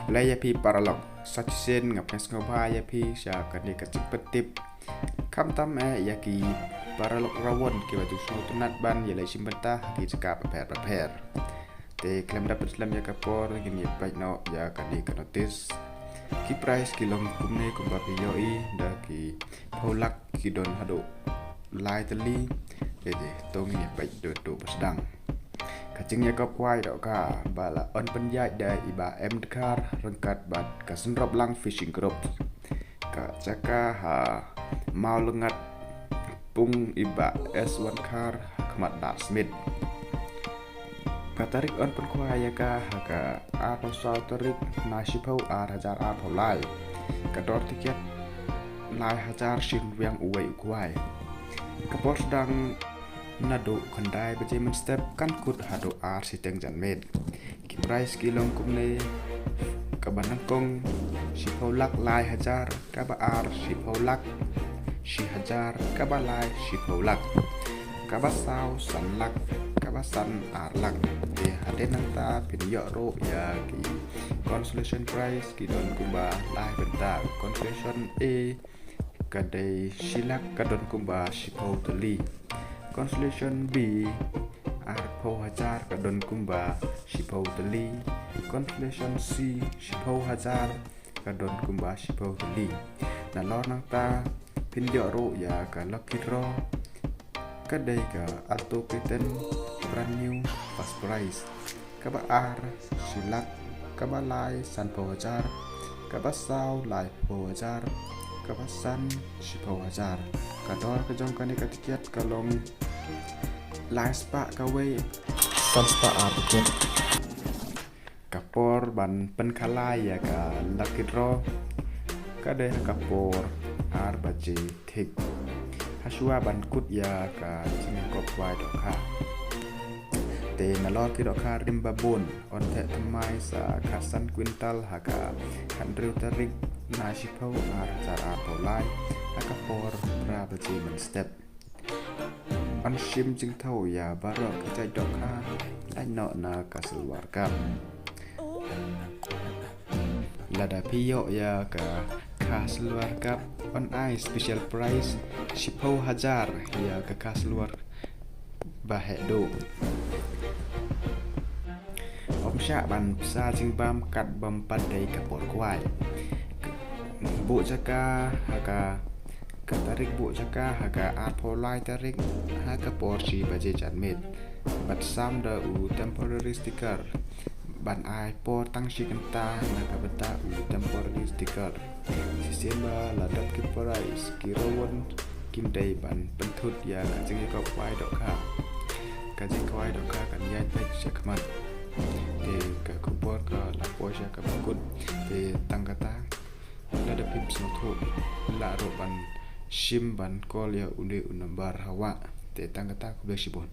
Kulayyapi paralog Sachisin ngapes ngobayapi siya kani kacipetip Kamtam yaki paralog rawon kiwatu sutunat ban yalay simbenta ki cakap paper te klem dapat Islam ya kapor gini baik no ya kani kanotis ki price kilong kumne kumbapi yoi da ki polak ki don hado lai tali jadi tong ni baik do sedang kacingnya kau kuai dok ka bala on penjat da iba dekar rengkat bat kasenrop lang fishing group ka caka ha mau lengat pung iba S1 car kemat dak smith katarik on pen kuai ya ka apa soal tarik nasipau hajar apa lai kador tiket lai hajar shin yang uai kuai kapor sedang nado kandai baje men step kan kut hado ar siteng janmed ki price kilong kumne kabanang kong si paulak lai hajar kaba ar si paulak si hajar kaba lai si paulak kaba saw sanlak kaba san arlak de hade nanta pinyo ro ya ki consolation price ki don kumba lai benta consolation a kadai silak kadon kumba si pautali Consolation B Arpo Hajar Kadon Kumba Shipau Teli Consolation C Shipau Hajar Kadon Kumba Shipau Teli Dan lor nang ta Pinjok ro ya ka Lucky Draw Kadai ka Alto Patent Brand New Fast Price Kaba R Silak Kaba Lai Sanpo Hajar Kaba Saw Lai Po Hajar Kapasan Shipau Hajar Kador kejongkan katikiat kalong Last pak kawe Tanpa artiket Kapor ban penkalai ya ka Lucky Draw Kadeh kapor Arbaji Tik Hasua ban kut ya ka Cingkop wai doka Te nalor ki doka rimbabun Ontek temai sa kasan kwintal haka Handriu tarik Nasipau hajar atau lai Kapor Rabaji men step Anshim jing tau ya barok kecai doka Lai no na kaseluarkan Lada piyo ya ka kaseluarkan On ice special price Shipau hajar ya ka kaseluar Bahek do Om syak ban sa jing bam kat bam pandai kapor kuai Bu jaka haka Katarik bu jaka haka arpo lai tarik haka porsi baje janmit bat sam da u temporary sticker ban ai por tang shikenta naka beta u temporary sticker sistema ladap ki price kirawon kimdai ban pentut ya kajing ko kwai doka kajing kwai doka kan yai pek shakman te ka kupor ka la posha ka bakut te tangkata ada pim snotu la roban shim ban kol ya unde unambar hawa te tangkata ku besibon